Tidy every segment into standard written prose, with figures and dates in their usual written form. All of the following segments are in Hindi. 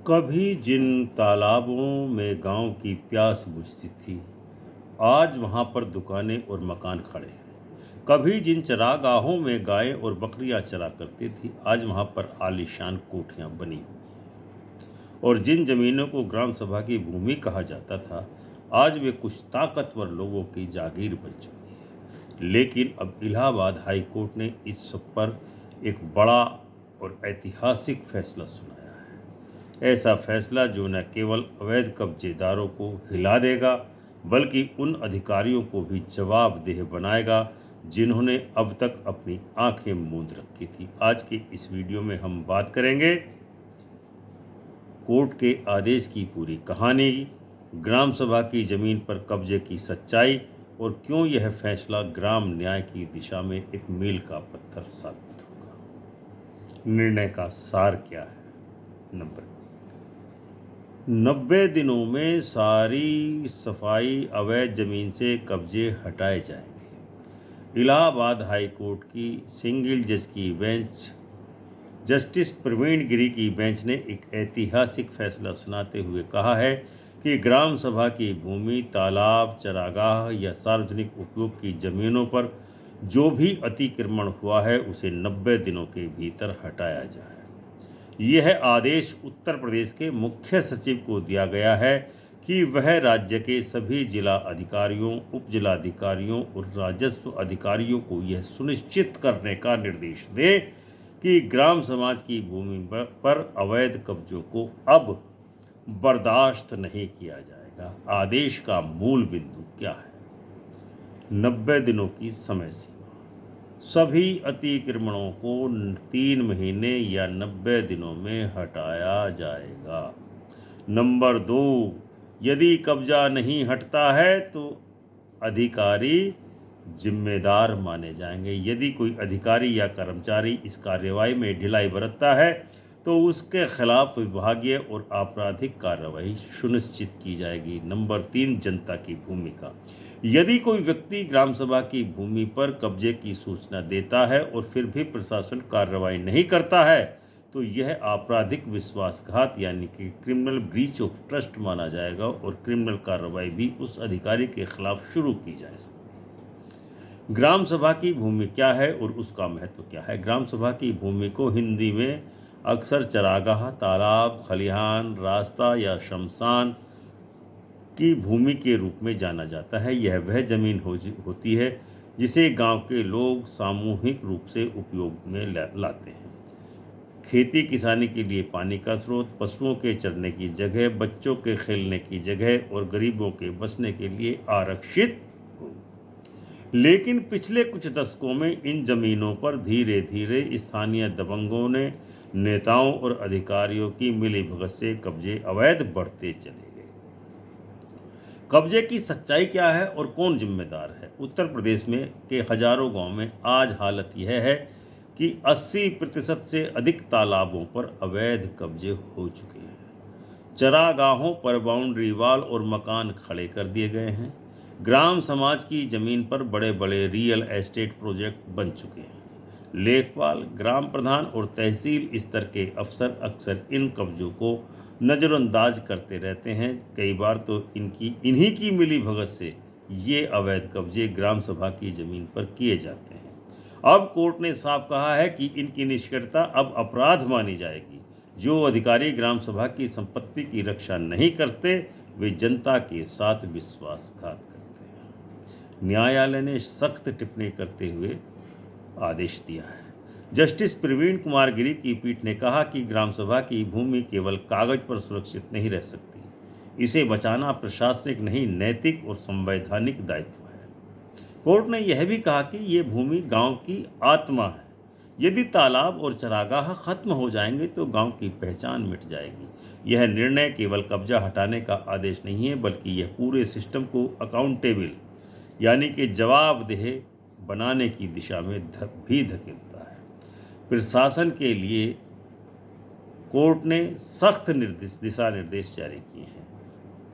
कभी जिन तालाबों में गांव की प्यास बुझती थी, आज वहां पर दुकानें और मकान खड़े हैं। कभी जिन चरागाहों में गायें और बकरियां चरा करती थी, आज वहां पर आलीशान कोठियां बनी हुई हैं। और जिन जमीनों को ग्राम सभा की भूमि कहा जाता था, आज वे कुछ ताकतवर लोगों की जागीर बन चुकी है। लेकिन अब इलाहाबाद हाई कोर्ट ने इस सब पर एक बड़ा और ऐतिहासिक फैसला सुनाया है। ऐसा फैसला जो न केवल अवैध कब्जेदारों को हिला देगा, बल्कि उन अधिकारियों को भी जवाबदेह बनाएगा जिन्होंने अब तक अपनी आंखें मूंद रखी थी। आज के इस वीडियो में हम बात करेंगे कोर्ट के आदेश की पूरी कहानी, ग्राम सभा की जमीन पर कब्जे की सच्चाई और क्यों यह फैसला ग्राम न्याय की दिशा में एक मील का पत्थर साबित होगा। निर्णय का सार क्या है? नंबर 90 दिनों में सारी सफाई अवैध जमीन से कब्जे हटाए जाएंगे। इलाहाबाद हाई कोर्ट की सिंगल जज की बेंच, जस्टिस प्रवीण गिरी की बेंच ने एक ऐतिहासिक फैसला सुनाते हुए कहा है कि ग्राम सभा की भूमि, तालाब, चरागाह या सार्वजनिक उपयोग की जमीनों पर जो भी अतिक्रमण हुआ है उसे 90 दिनों के भीतर हटाया जाए। यह आदेश उत्तर प्रदेश के मुख्य सचिव को दिया गया है कि वह राज्य के सभी जिला अधिकारियों, उप जिलाधिकारियों और राजस्व अधिकारियों को यह सुनिश्चित करने का निर्देश दे कि ग्राम समाज की भूमि पर अवैध कब्जों को अब बर्दाश्त नहीं किया जाएगा। आदेश का मूल बिंदु क्या है? 90 दिनों की समय सीमा। सभी अतिक्रमणों को 3 महीने या 90 दिनों में हटाया जाएगा। नंबर 2, यदि कब्जा नहीं हटता है तो अधिकारी जिम्मेदार माने जाएंगे। यदि कोई अधिकारी या कर्मचारी इस कार्यवाही में ढिलाई बरतता है तो उसके खिलाफ विभागीय और आपराधिक कार्रवाई सुनिश्चित की जाएगी। नंबर 3, जनता की भूमिका। यदि कोई व्यक्ति ग्राम सभा की भूमि पर कब्जे की सूचना देता है और फिर भी प्रशासन कार्रवाई नहीं करता है तो यह आपराधिक विश्वासघात यानी कि क्रिमिनल ब्रीच ऑफ ट्रस्ट माना जाएगा और क्रिमिनल कार्रवाई भी उस अधिकारी के खिलाफ शुरू की जा सकती है। ग्राम सभा की भूमि क्या है और उसका महत्व क्या है? ग्राम सभा की भूमि को हिंदी में अक्सर चरागाह, तालाब, खलिहान, रास्ता या शमशान की भूमि के रूप में जाना जाता है। यह वह जमीन होती है जिसे गांव के लोग सामूहिक रूप से उपयोग में लाते हैं। खेती किसानी के लिए पानी का स्रोत, पशुओं के चरने की जगह, बच्चों के खेलने की जगह और गरीबों के बसने के लिए आरक्षित हो। लेकिन पिछले कुछ दशकों में इन जमीनों पर धीरे धीरे स्थानीय दबंगों ने, नेताओं और अधिकारियों की मिलीभगत से कब्जे अवैध बढ़ते चले गए। कब्जे की सच्चाई क्या है और कौन जिम्मेदार है? उत्तर प्रदेश में के हजारों गांव में आज हालत यह है कि 80% से अधिक तालाबों पर अवैध कब्जे हो चुके हैं। चरागाहों पर बाउंड्री वाल और मकान खड़े कर दिए गए हैं। ग्राम समाज की जमीन पर बड़े बड़े रियल एस्टेट प्रोजेक्ट बन चुके हैं। लेखपाल, ग्राम प्रधान और तहसील स्तर के अफसर अक्सर इन कब्जों को नज़रअंदाज करते रहते हैं। कई बार तो इन्हीं की मिलीभगत से ये अवैध कब्जे ग्राम सभा की जमीन पर किए जाते हैं। अब कोर्ट ने साफ कहा है कि इनकी निष्क्रियता अब अपराध मानी जाएगी। जो अधिकारी ग्राम सभा की संपत्ति की रक्षा नहीं करते वे जनता के साथ विश्वासघात करते हैं। न्यायालय ने सख्त टिप्पणी करते हुए आदेश दिया है। जस्टिस प्रवीण कुमार गिरी की पीठ ने कहा कि ग्राम सभा की भूमि केवल कागज पर सुरक्षित नहीं रह सकती। इसे बचाना प्रशासनिक नहीं, नैतिक और संवैधानिक दायित्व है। कोर्ट ने यह भी कहा कि ये भूमि गांव की आत्मा है। यदि तालाब और चरागाह खत्म हो जाएंगे तो गांव की पहचान मिट जाएगी। यह निर्णय केवल कब्जा हटाने का आदेश नहीं है, बल्कि यह पूरे सिस्टम को अकाउंटेबल यानी कि जवाबदेह बनाने की दिशा में भी धकेलता है। प्रशासन के लिए कोर्ट ने सख्त दिशा निर्देश जारी किए हैं।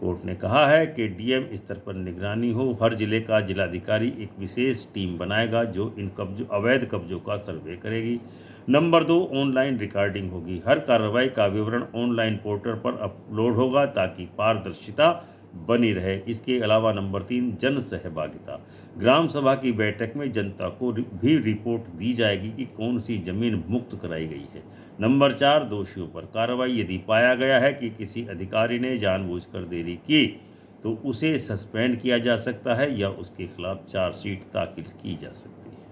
कोर्ट ने कहा है कि डीएम स्तर पर निगरानी हो, हर जिले का जिलाधिकारी एक विशेष टीम बनाएगा जो इन अवैध कब्जों का सर्वे करेगी। नंबर 2, ऑनलाइन रिकॉर्डिंग होगी। हर कार्रवाई का विवरण ऑनलाइन पोर्टल पर अपलोड होगा ताकि पारदर्शिता बनी रहे। इसके अलावा नंबर 3, जन सहभागिता। ग्राम सभा की बैठक में जनता को भी रिपोर्ट दी जाएगी कि कौन सी जमीन मुक्त कराई गई है। नंबर 4, दोषियों पर कार्रवाई। यदि पाया गया है कि किसी अधिकारी ने जानबूझकर देरी की तो उसे सस्पेंड किया जा सकता है या उसके खिलाफ चार्जशीट दाखिल की जा सकती है।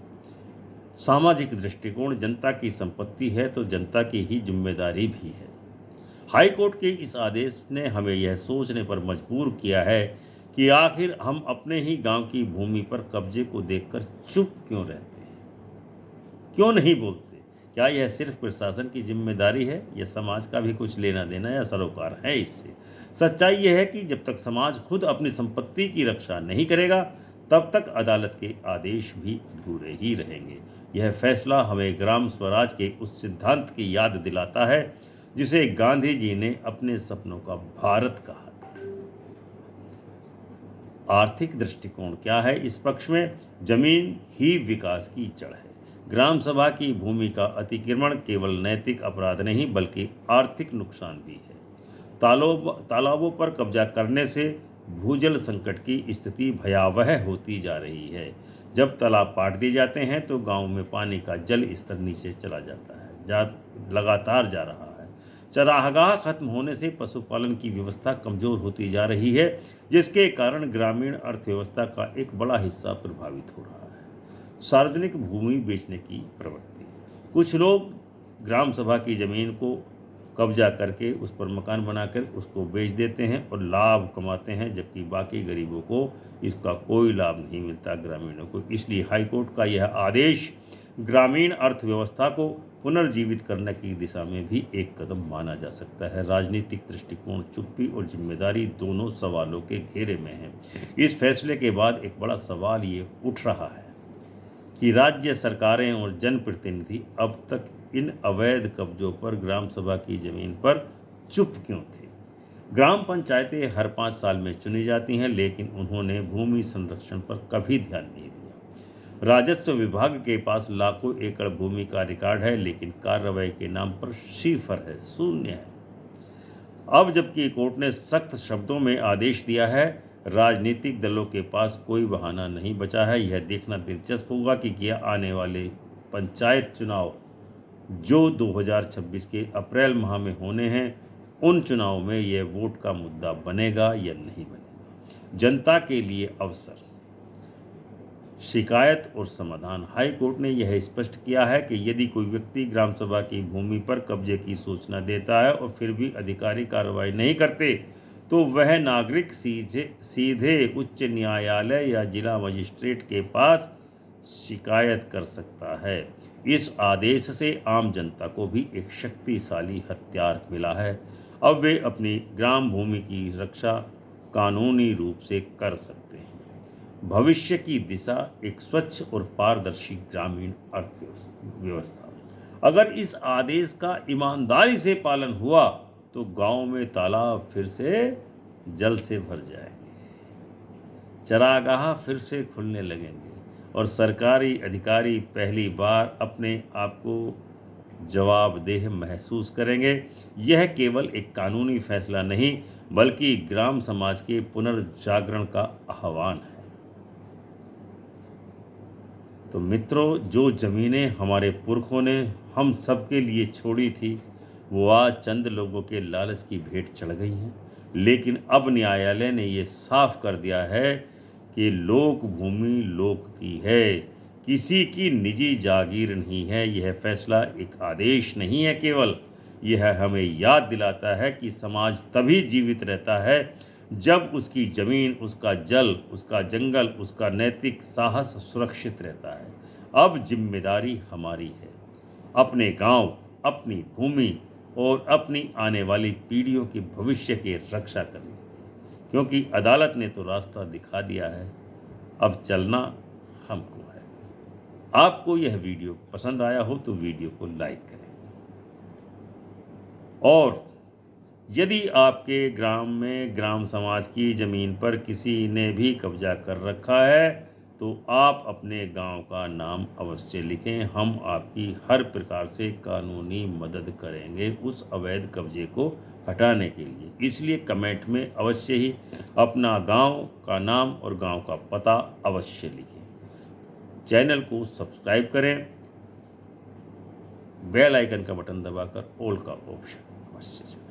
सामाजिक दृष्टिकोण। जनता की संपत्ति है तो जनता की ही जिम्मेदारी भी है। हाईकोर्ट के इस आदेश ने हमें यह सोचने पर मजबूर किया है कि आखिर हम अपने ही गांव की भूमि पर कब्जे को देखकर चुप क्यों रहते हैं, क्यों नहीं बोलते। क्या यह सिर्फ प्रशासन की जिम्मेदारी है या समाज का भी कुछ लेना देना या सरोकार है इससे। सच्चाई यह है कि जब तक समाज खुद अपनी संपत्ति की रक्षा नहीं करेगा तब तक अदालत के आदेश भी अधूरे ही रहेंगे। यह फैसला हमें ग्राम स्वराज के उस सिद्धांत की याद दिलाता है जिसे गांधी जी ने अपने सपनों का भारत कहा था। आर्थिक दृष्टिकोण क्या है इस पक्ष में। जमीन ही विकास की जड़ है। ग्राम सभा की भूमि का अतिक्रमण केवल नैतिक अपराध नहीं बल्कि आर्थिक नुकसान भी है। तालाबों पर कब्जा करने से भूजल संकट की स्थिति भयावह होती जा रही है। जब तालाब पाट दिए जाते हैं तो गांव में पानी का जल स्तर नीचे चला जाता है, लगातार जा रहा है। चरागाह खत्म होने से पशुपालन की व्यवस्था कमजोर होती जा रही है जिसके कारण ग्रामीण अर्थव्यवस्था का एक बड़ा हिस्सा प्रभावित हो रहा है। सार्वजनिक भूमि बेचने की प्रवृत्ति। कुछ लोग ग्राम सभा की जमीन को कब्जा करके उस पर मकान बनाकर उसको बेच देते हैं और लाभ कमाते हैं, जबकि बाकी गरीबों को इसका कोई लाभ नहीं मिलता, ग्रामीणों को। इसलिए हाईकोर्ट का यह आदेश ग्रामीण अर्थव्यवस्था को पुनर्जीवित करने की दिशा में भी एक कदम माना जा सकता है। राजनीतिक दृष्टिकोण। चुप्पी और जिम्मेदारी दोनों सवालों के घेरे में हैं। इस फैसले के बाद एक बड़ा सवाल ये उठ रहा है कि राज्य सरकारें और जनप्रतिनिधि अब तक इन अवैध कब्जों पर ग्राम सभा की जमीन पर चुप क्यों थे। ग्राम पंचायतें हर 5 साल में चुनी जाती हैं लेकिन उन्होंने भूमि संरक्षण पर कभी ध्यान नहीं दिया। राजस्व विभाग के पास लाखों एकड़ भूमि का रिकॉर्ड है लेकिन कार्रवाई के नाम पर सिफर है, शून्य है। अब जबकि कोर्ट ने सख्त शब्दों में आदेश दिया है, राजनीतिक दलों के पास कोई बहाना नहीं बचा है। यह देखना दिलचस्प होगा कि क्या आने वाले पंचायत चुनाव जो 2026 के अप्रैल माह में होने हैं, उन चुनाव में यह वोट का मुद्दा बनेगा या नहीं बनेगा। जनता के लिए अवसर। शिकायत और समाधान। हाई कोर्ट ने यह स्पष्ट किया है कि यदि कोई व्यक्ति ग्राम सभा की भूमि पर कब्जे की सूचना देता है और फिर भी अधिकारी कार्रवाई नहीं करते तो वह नागरिक सीधे उच्च न्यायालय या जिला मजिस्ट्रेट के पास शिकायत कर सकता है। इस आदेश से आम जनता को भी एक शक्तिशाली हथियार मिला है। अब वे अपनी ग्राम भूमि की रक्षा कानूनी रूप से कर सकते हैं। भविष्य की दिशा। एक स्वच्छ और पारदर्शी ग्रामीण अर्थव्यवस्था। अगर इस आदेश का ईमानदारी से पालन हुआ तो गांव में तालाब फिर से जल से भर जाएंगे, चरागाह फिर से खुलने लगेंगे और सरकारी अधिकारी पहली बार अपने आप को जवाबदेह महसूस करेंगे। यह केवल एक कानूनी फैसला नहीं बल्कि ग्राम समाज के पुनर्जागरण का आह्वान है। तो मित्रों, जो ज़मीनें हमारे पुरखों ने हम सबके लिए छोड़ी थी वो आज चंद लोगों के लालच की भेंट चढ़ गई हैं। लेकिन अब न्यायालय ने ये साफ कर दिया है कि लोक भूमि लोक की है, किसी की निजी जागीर नहीं है। यह फैसला एक आदेश नहीं है केवल, यह हमें याद दिलाता है कि समाज तभी जीवित रहता है जब उसकी ज़मीन, उसका जल, उसका जंगल, उसका नैतिक साहस सुरक्षित रहता है। अब जिम्मेदारी हमारी है अपने गांव, अपनी भूमि और अपनी आने वाली पीढ़ियों की भविष्य की रक्षा करनी, क्योंकि अदालत ने तो रास्ता दिखा दिया है, अब चलना हमको है। आपको यह वीडियो पसंद आया हो तो वीडियो को लाइक करें और यदि आपके ग्राम में ग्राम समाज की ज़मीन पर किसी ने भी कब्जा कर रखा है तो आप अपने गांव का नाम अवश्य लिखें। हम आपकी हर प्रकार से कानूनी मदद करेंगे उस अवैध कब्जे को हटाने के लिए। इसलिए कमेंट में अवश्य ही अपना गांव का नाम और गांव का पता अवश्य लिखें। चैनल को सब्सक्राइब करें, बेल आइकन का बटन दबाकर ऑल का ऑप्शन अवश्य चुनें।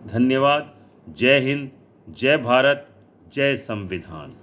धन्यवाद। जय हिंद, जय भारत, जय संविधान।